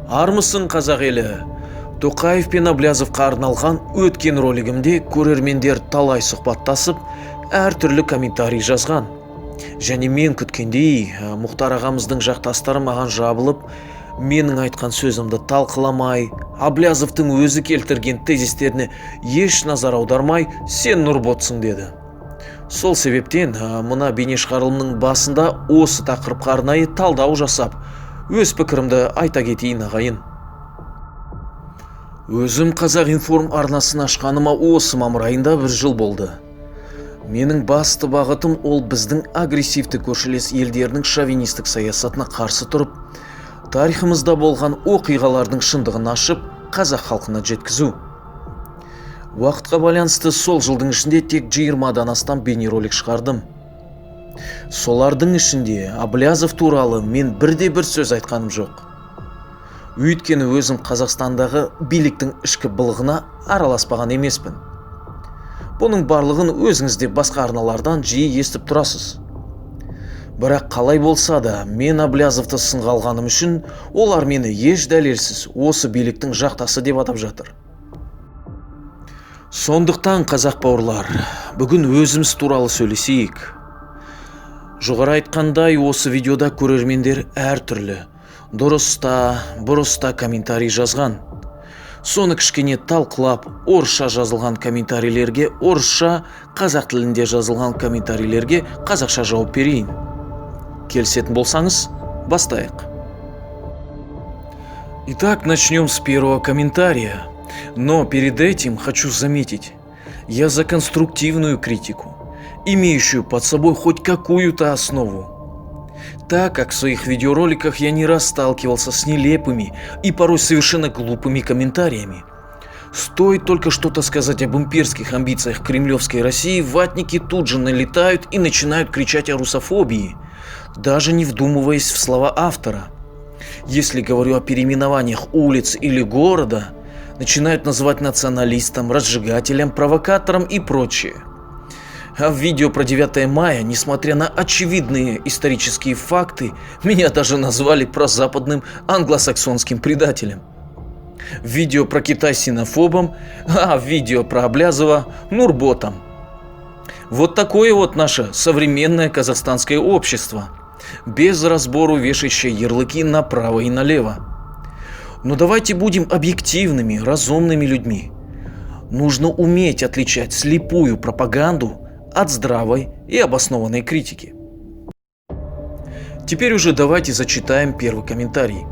Армысың қазақ елі? Тоқаев пен Аблязовқа арналған өткен ролигімде көрермендер талай сұхбаттасып, әртүрлі комментарий жазған. Және мен күткендей, Мұхтар ағамыздың жақтастары маған жабылып, менің айтқан сөзімді талқыламай, Аблязовтың өзі келтірген тезистеріне еш назар аудармай, сен нұрботсың деді. Сол себептен мына бейне шығарылымның басында осы тақырыпқа арнайы талдау жасап, өз пікірімді айта кетейін ағайын. Өзім Қазақ информ арнасын ашқаныма осы мамыр айында 1 жыл болды. Менің басты бағытым ол біздің агрессивті көршілес елдердің шовинистік саясатына қарсы тұрып, тарихымызда болған оқиғалардың шындығын ашып, қазақ халқына жеткізу. Уақытқа байланысты сол жылдың ішінде тек 20-дан астам бейнеролик шығардым. Солардың ішінде Аблязов туралы мен бірде-бір сөз айтқаным жоқ. Өйткені өзім Қазақстандағы биліктің ішкі былығына араласпаған емеспін. Бұның барлығын өзіңізде басқа арналардан жиі естіп тұрасыз. Бірақ қалай болса да, мен Аблязовты сынға алғаным үшін, олар мені еш дәлелсіз осы биліктің жақтасы деп атап жатыр. Сондықтан, қазақ бауырлар, бүгін өзіміз туралы сөйлесейік. Жоғары айтқандай, осы видеода көрермендер әртүрлі, дұрыста, бұрыста комментарий жазған. Соны кішкене талқылап, орысша жазылған комментарийлерге орысша, қазақ тілінде жазылған комментарийлерге қазақша жауап берейін. Келісетін болсаңыз, бастайық. Итак, начнем с первого комментария. Но перед этим хочу заметить, я за конструктивную критику, имеющую под собой хоть какую-то основу. Так как в своих видеороликах я не раз сталкивался с нелепыми и порой совершенно глупыми комментариями. Стоит только что-то сказать об имперских амбициях кремлевской России, ватники тут же налетают и начинают кричать о русофобии, даже не вдумываясь в слова автора. Если говорю о переименованиях улиц или города, начинают называть националистом, разжигателем, провокатором и прочее. А в видео про 9 мая, несмотря на очевидные исторические факты, меня даже назвали прозападным англосаксонским предателем. В видео про Китай синофобом, а в видео про Аблязова нурботом. Вот такое вот наше современное казахстанское общество, без разбору вешающее ярлыки направо и налево. Но давайте будем объективными, разумными людьми. Нужно уметь отличать слепую пропаганду от здравой и обоснованной критики. Теперь уже давайте зачитаем первый комментарий.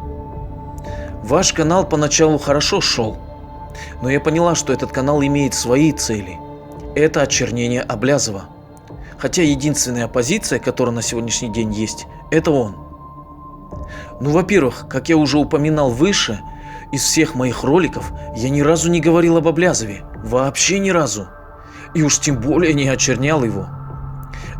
Ваш канал поначалу хорошо шел, но я поняла, что этот канал имеет свои цели. Это очернение Аблязова. Хотя единственная оппозиция, которая на сегодняшний день есть, это он. Ну, во-первых, как я уже упоминал выше, из всех моих роликов я ни разу не говорил об Аблязове. Вообще ни разу. И уж тем более не очернял его.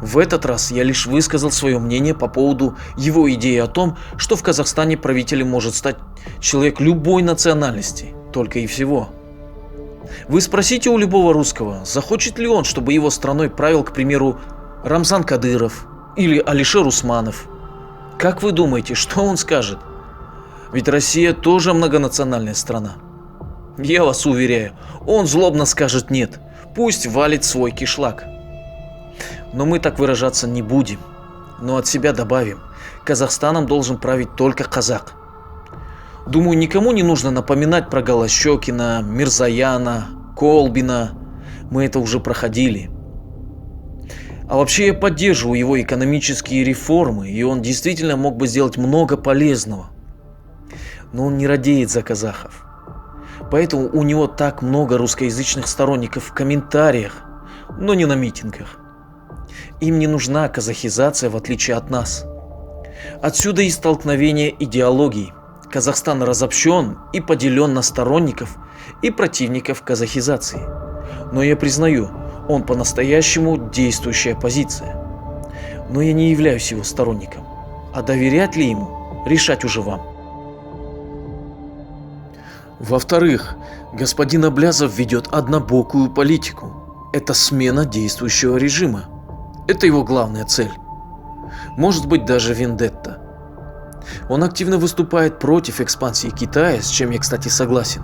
В этот раз я лишь высказал свое мнение по поводу его идеи о том, что в Казахстане правителем может стать человек любой национальности, только и всего. Вы спросите у любого русского, захочет ли он, чтобы его страной правил, к примеру, Рамзан Кадыров или Алишер Усманов. Как вы думаете, что он скажет? Ведь Россия тоже многонациональная страна. Я вас уверяю, он злобно скажет нет. Пусть валит свой кишлак. Но мы так выражаться не будем. Но от себя добавим, Казахстаном должен править только казак. Думаю, никому не нужно напоминать про Голощёкина, Мирзояна, Колбина. Мы это уже проходили. А вообще я поддерживаю его экономические реформы, и он действительно мог бы сделать много полезного. Но он не радеет за казахов. Поэтому у него так много русскоязычных сторонников в комментариях, но не на митингах. Им не нужна казахизация, в отличие от нас. Отсюда и столкновение идеологий. Казахстан разобщен и поделен на сторонников и противников казахизации. Но я признаю, он по-настоящему действующая оппозиция. Но я не являюсь его сторонником. А доверять ли ему, решать уже вам. Во-вторых, господин Аблязов ведет однобокую политику. Это смена действующего режима. Это его главная цель. Может быть, даже вендетта. Он активно выступает против экспансии Китая, с чем я, кстати, согласен.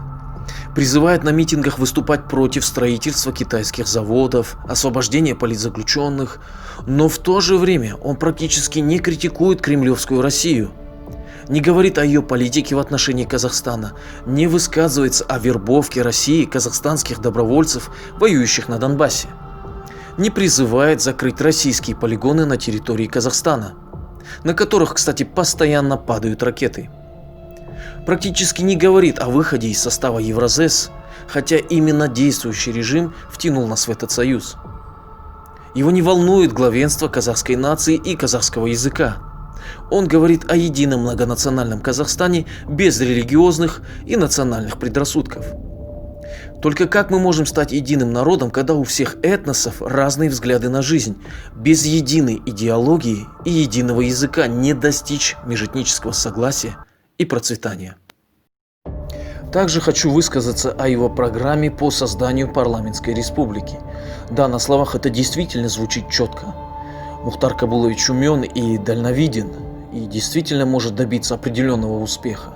Призывает на митингах выступать против строительства китайских заводов, освобождения политзаключенных, но в то же время он практически не критикует кремлевскую Россию, не говорит о ее политике в отношении Казахстана, не высказывается о вербовке России казахстанских добровольцев, воюющих на Донбассе, не призывает закрыть российские полигоны на территории Казахстана, на которых, кстати, постоянно падают ракеты. Практически не говорит о выходе из состава Евразес, хотя именно действующий режим втянул нас в этот союз. Его не волнует главенство казахской нации и казахского языка. Он говорит о едином многонациональном Казахстане без религиозных и национальных предрассудков. Только как мы можем стать единым народом, когда у всех этносов разные взгляды на жизнь? Без единой идеологии и единого языка не достичь межэтнического согласия и процветания. Также хочу высказаться о его программе по созданию парламентской республики. Да, на словах это действительно звучит четко. Мухтар Кабулович умен и дальновиден, и действительно может добиться определенного успеха.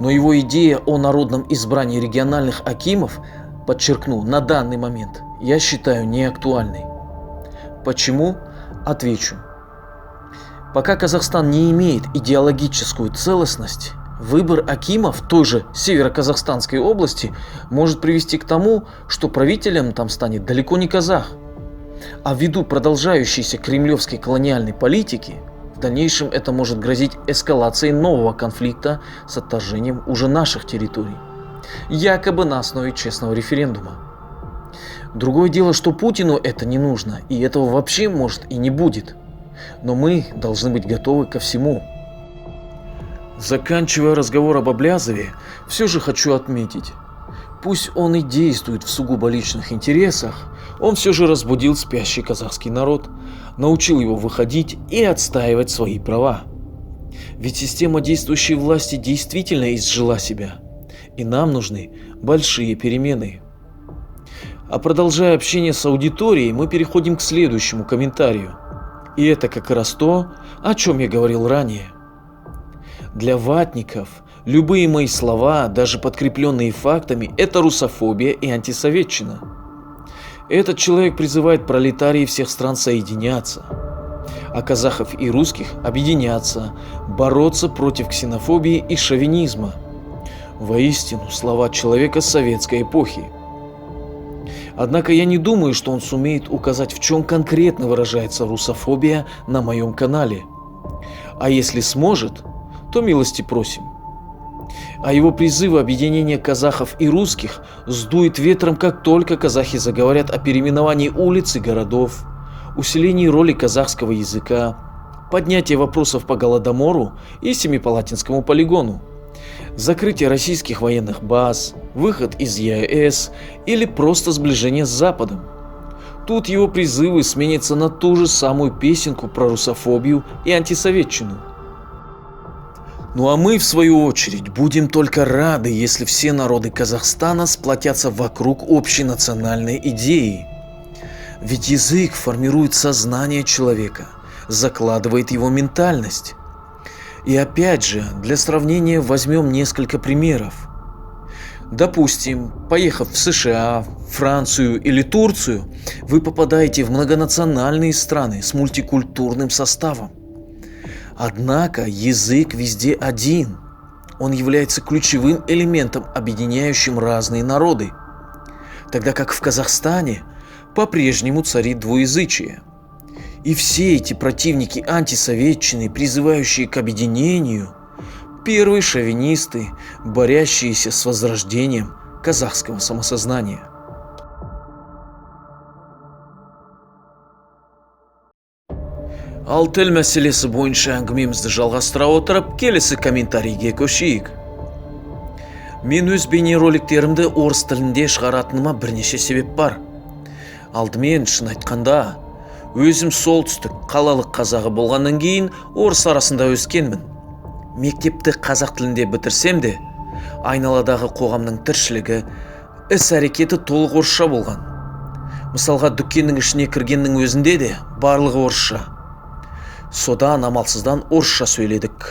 Но его идея о народном избрании региональных акимов, подчеркну, на данный момент, я считаю неактуальной. Почему? Отвечу. Пока Казахстан не имеет идеологическую целостность, выбор акимов в той же Северо-Казахстанской области может привести к тому, что правителем там станет далеко не казах. А ввиду продолжающейся кремлевской колониальной политики, в дальнейшем это может грозить эскалацией нового конфликта с отторжением уже наших территорий, якобы на основе честного референдума. Другое дело, что Путину это не нужно, и этого вообще может и не будет. Но мы должны быть готовы ко всему. Заканчивая разговор об Аблязове, все же хочу отметить, пусть он и действует в сугубо личных интересах, он все же разбудил спящий казахский народ, научил его выходить и отстаивать свои права. Ведь система действующей власти действительно изжила себя, и нам нужны большие перемены. А продолжая общение с аудиторией, мы переходим к следующему комментарию. И это как раз то, о чем я говорил ранее. Для ватников любые мои слова, даже подкрепленные фактами, это русофобия и антисоветчина. Этот человек призывает пролетарии всех стран соединяться, а казахов и русских объединяться, бороться против ксенофобии и шовинизма. Воистину, слова человека советской эпохи. Однако я не думаю, что он сумеет указать, в чем конкретно выражается русофобия на моем канале. А если сможет, то милости просим. А его призывы объединения казахов и русских сдует ветром, как только казахи заговорят о переименовании улиц и городов, усилении роли казахского языка, поднятии вопросов по Голодомору и Семипалатинскому полигону, закрытие российских военных баз, выход из ЕАЭС или просто сближение с Западом. Тут его призывы сменятся на ту же самую песенку про русофобию и антисоветчину. Ну а мы, в свою очередь, будем только рады, если все народы Казахстана сплотятся вокруг общей национальной идеи. Ведь язык формирует сознание человека, закладывает его ментальность. И опять же, для сравнения возьмем несколько примеров. Допустим, поехав в США, Францию или Турцию, вы попадаете в многонациональные страны с мультикультурным составом. Однако язык везде один. Он является ключевым элементом, объединяющим разные народы. Тогда как в Казахстане по-прежнему царит двуязычие. И все эти противники антисоветчины, призывающие к объединению, первые шовинисты, борящиеся с возрождением казахского самосознания. Ал тіл мәселесі бойынша әңгімемізді жалғастыра отырып, келесі комментарийге көшейік. Мен өз бейнероликтерімді орыс тілінде шығаратыныма бірнеше себеп бар. Алдымен, шын айтқанда, өзім солтүстік қалалық қазағы болғаннан кейін орыс арасында өскенмін. Мектепті қазақ тілінде бітірсем де, айналадағы қоғамның тіршілігі, іс-әрекеті толық орысша болған. Мысалға, дүкеннің ішіне кіргеннің өзінде де барлығы орысша. Содан амалсыздан орысша сөйледік.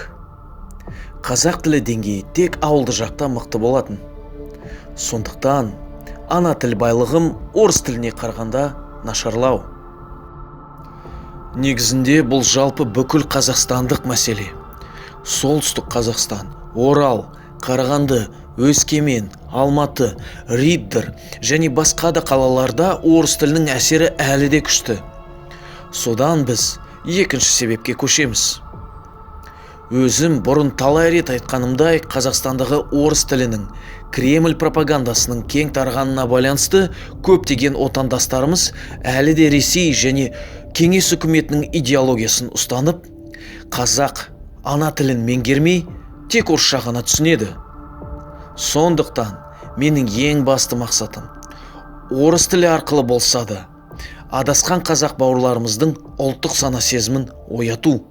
Қазақ тілі деңгейі тек ауылды жақта мықты болатын. Сондықтан ана тіл байлығым орыс тіліне қарағанда нашарлау. Негізінде бұл жалпы бүкіл қазақстандық мәселе. Солтүстік Қазақстан, Орал, Қарағанды, Өскемен, Алматы, Риддер және басқа да қалаларда орыс тілінің әсері әлі де күшті. Содан біз екінші себепке көшеміз. Өзім бұрын талай рет айтқанымдай, Қазақстандағы орыс тілінің Кремль пропагандасының кең тарғанына байланысты көптеген отандастарымыз әлі де Ресей және Кеңес үкіметінің идеологиясын ұстанып, қазақ ана тілін меңгермей, тек орысша ғана түсінеді. Сондықтан менің ең басты мақсатым орыс тілі арқылы болса да адасқан қазақ бауырларымыздың ұлттық сана сезімін ояту.